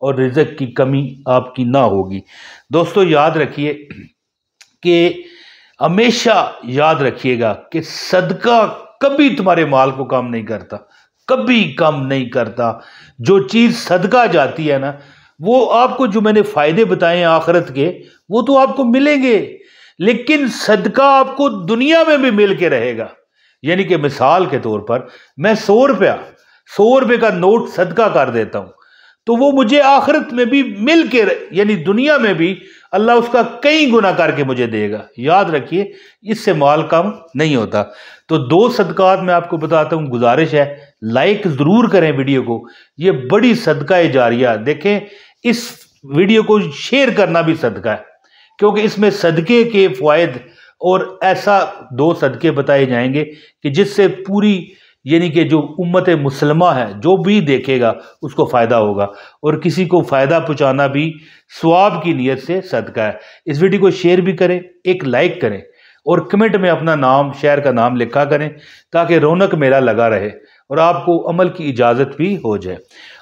اور رزق کی کمی آپ کی نہ ہوگی۔ دوستو یاد رکھیے کہ ہمیشہ یاد رکھیے گا کہ صدقہ کبھی تمہارے مال کو کم نہیں کرتا، کبھی کم نہیں کرتا۔ جو چیز صدقہ جاتی ہے نا، وہ آپ کو جو میں نے فائدے بتائے ہیں آخرت کے، وہ تو آپ کو ملیں گے، لیکن صدقہ آپ کو دنیا میں بھی مل کے رہے گا۔ یعنی کہ مثال کے طور پر میں 100 روپے کا نوٹ صدقہ کر دیتا ہوں، تو وہ مجھے آخرت میں بھی مل کے یعنی دنیا میں بھی اللہ اس کا کئی گنا کر کے مجھے دے گا۔ یاد رکھیے اس سے مال کم نہیں ہوتا۔ تو 2 صدقات میں آپ کو بتاتا ہوں، گزارش ہے لائک ضرور کریں ویڈیو کو، یہ بڑی صدقہ جاریہ۔ دیکھیں اس ویڈیو کو شیئر کرنا بھی صدقہ ہے، کیونکہ اس میں صدقے کے فوائد اور ایسا 2 صدقے بتائے جائیں گے کہ جس سے پوری یعنی کہ جو امت مسلمہ ہے جو بھی دیکھے گا اس کو فائدہ ہوگا، اور کسی کو فائدہ پہنچانا بھی ثواب کی نیت سے صدقہ ہے۔ اس ویڈیو کو شیئر بھی کریں، ایک لائک کریں، اور کمنٹ میں اپنا نام، شہر کا نام لکھا کریں تاکہ رونق میلہ لگا رہے اور آپ کو عمل کی اجازت بھی ہو جائے۔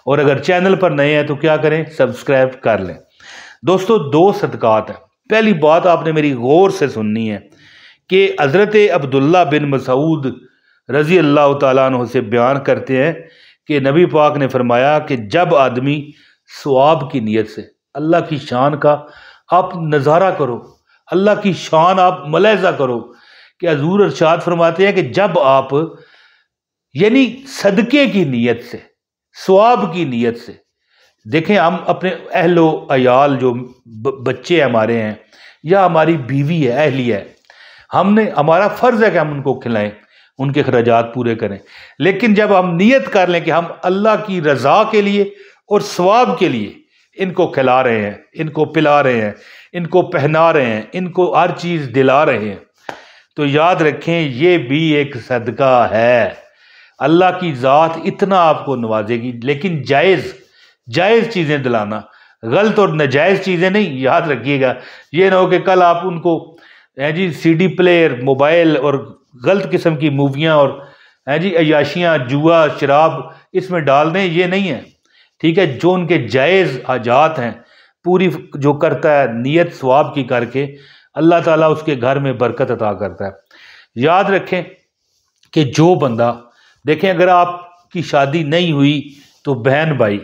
اور اگر چینل پر نئے ہیں تو کیا کریں، سبسکرائب کر لیں۔ دوستو 2 صدقات ہیں۔ پہلی بات آپ نے میری غور سے سننی ہے کہ حضرت عبداللہ بن مسعود رضی اللہ تعالیٰ عنہ سے بیان کرتے ہیں کہ نبی پاک نے فرمایا کہ جب آدمی ثواب کی نیت سے اللہ کی شان کا آپ نظارہ کرو، اللہ کی شان آپ ملاحظہ کرو، کہ حضور ارشاد فرماتے ہیں کہ جب آپ یعنی صدقے کی نیت سے، ثواب کی نیت سے، دیکھیں ہم اپنے اہل و عیال جو بچے ہمارے ہیں یا ہماری بیوی ہے، اہلیہ ہے، ہمارا فرض ہے کہ ہم ان کو کھلائیں، ان کے اخراجات پورے کریں، لیکن جب ہم نیت کر لیں کہ ہم اللہ کی رضا کے لیے اور ثواب کے لیے ان کو کھلا رہے ہیں، ان کو پلا رہے ہیں، ان کو پہنا رہے ہیں، ان کو ہر چیز دلا رہے ہیں، تو یاد رکھیں یہ بھی ایک صدقہ ہے۔ اللہ کی ذات اتنا آپ کو نوازے گی، لیکن جائز چیزیں دلانا، غلط اور ناجائز چیزیں نہیں۔ یاد رکھیے گا یہ نہ ہو کہ کل آپ ان کو سی ڈی پلیئر، موبائل اور غلط قسم کی موویاں اور عیاشیاں، جوا، شراب اس میں ڈال دیں، یہ نہیں ہے، ٹھیک ہے۔ جو ان کے جائز حاجات ہیں پوری جو کرتا ہے نیت ثواب کی کر کے، اللہ تعالیٰ اس کے گھر میں برکت عطا کرتا ہے۔ یاد رکھیں کہ جو بندہ، دیکھیں اگر آپ کی شادی نہیں ہوئی تو بہن بھائی،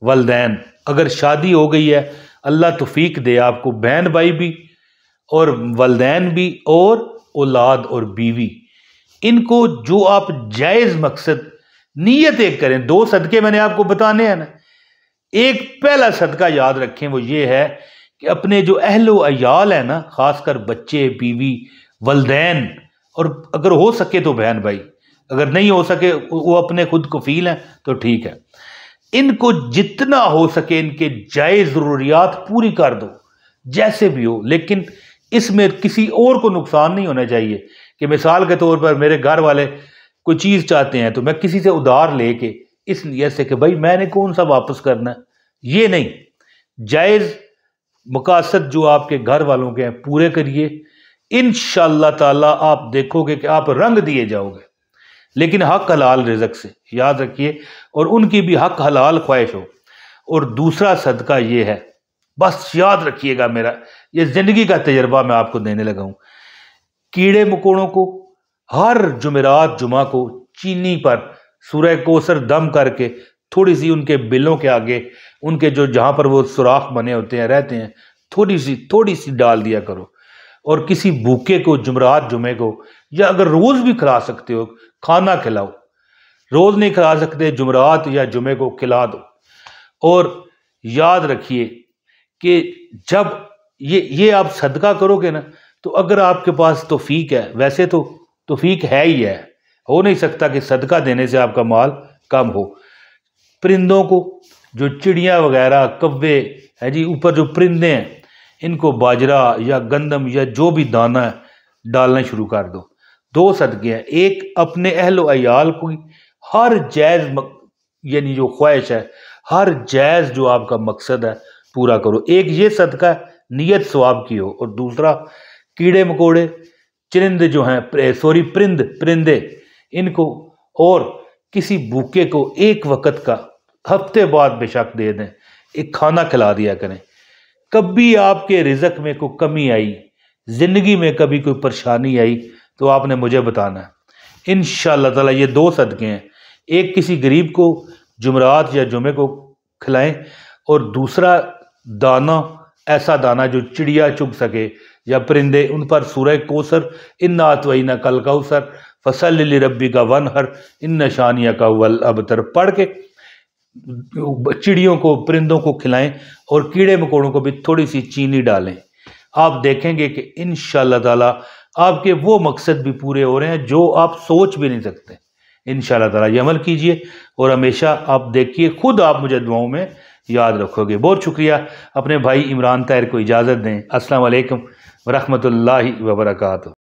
والدین، اگر شادی ہو گئی ہے اللہ توفیق دے آپ کو، بہن بھائی بھی اور والدین بھی اور اولاد اور بیوی، ان کو جو آپ جائز مقصد نیت ایک کریں۔ 2 صدقے میں نے آپ کو بتانے ہیں نا، ایک پہلا صدقہ یاد رکھیں وہ یہ ہے کہ اپنے جو اہل و عیال ہیں نا، خاص کر بچے، بیوی، والدین، اور اگر ہو سکے تو بہن بھائی، اگر نہیں ہو سکے وہ اپنے خود کفیل ہیں تو ٹھیک ہے، ان کو جتنا ہو سکے ان کے جائز ضروریات پوری کر دو جیسے بھی ہو، لیکن اس میں کسی اور کو نقصان نہیں ہونا چاہیے کہ مثال کے طور پر میرے گھر والے کوئی چیز چاہتے ہیں تو میں کسی سے ادھار لے کے اس نیت سے کہ بھائی میں نے کون سا واپس کرنا ہے، یہ نہیں۔ جائز مقاصد جو آپ کے گھر والوں کے ہیں پورے کریے، انشاءاللہ تعالی آپ دیکھو گے کہ آپ رنگ دیے جاؤ گے، لیکن حق حلال رزق سے، یاد رکھیے، اور ان کی بھی حق حلال خواہش ہو۔ اور دوسرا صدقہ یہ ہے، بس یاد رکھیے گا، میرا یہ زندگی کا تجربہ میں آپ کو دینے لگا ہوں، کیڑے مکوڑوں کو ہر جمعرات جمعہ کو چینی پر سورہ کوثر دم کر کے تھوڑی سی ان کے بلوں کے آگے، ان کے جو جہاں پر وہ سوراخ بنے ہوتے ہیں رہتے ہیں، تھوڑی سی ڈال دیا کرو، اور کسی بھوکے کو جمعرات جمعے کو، یا اگر روز بھی کھلا سکتے ہو کھانا کھلاؤ، روز نہیں کھلا سکتے جمعرات یا جمعے کو کھلا دو۔ اور یاد رکھیے کہ جب یہ آپ صدقہ کرو گے نا، تو اگر آپ کے پاس توفیق ہے، ویسے تو توفیق ہے ہی ہے، ہو نہیں سکتا کہ صدقہ دینے سے آپ کا مال کم ہو۔ پرندوں کو، جو چڑیاں وغیرہ، کوے ہے جی، اوپر جو پرندے ہیں، ان کو باجرہ یا گندم یا جو بھی دانہ ہے ڈالنا شروع کر دو۔ 2 صدقے ہیں، ایک اپنے اہل و عیال کو ہر جائز یعنی جو خواہش ہے، ہر جائز جو آپ کا مقصد ہے پورا کرو، ایک یہ صدقہ ہے نیت ثواب کی ہو، اور دوسرا کیڑے مکوڑے، چرند جو ہیں پرندے، ان کو اور کسی بھوکے کو ایک وقت کا ہفتے بعد بے شک دے دیں، ایک کھانا کھلا دیا کریں۔ کبھی آپ کے رزق میں کوئی کمی آئی، زندگی میں کبھی کوئی پریشانی آئی تو آپ نے مجھے بتانا ہے۔ انشاءاللہ تعالیٰ یہ 2 صدقے ہیں، ایک کسی غریب کو جمعرات یا جمعے کو کھلائیں، اور دوسرا دانہ، ایسا دانہ جو چڑیا چگ سکے یا پرندے، ان پر سورہ کوثر انا اعطیناک الکوثر فصلی لربک وانحر ان شانئک ھو الابتر پڑھ کے چڑیوں کو، پرندوں کو کھلائیں، اور کیڑے مکوڑوں کو بھی تھوڑی سی چینی ڈالیں۔ آپ دیکھیں گے کہ انشاءاللہ تعالیٰ آپ کے وہ مقصد بھی پورے ہو رہے ہیں جو آپ سوچ بھی نہیں سکتے۔ انشاءاللہ تعالیٰ یہ عمل کیجئے، اور ہمیشہ آپ دیکھیے خود آپ مجھے دعاؤں میں یاد رکھو گے۔ بہت شکریہ۔ اپنے بھائی عمران طاہر کو اجازت دیں۔ السلام علیکم ورحمۃ اللہ وبرکاتہ۔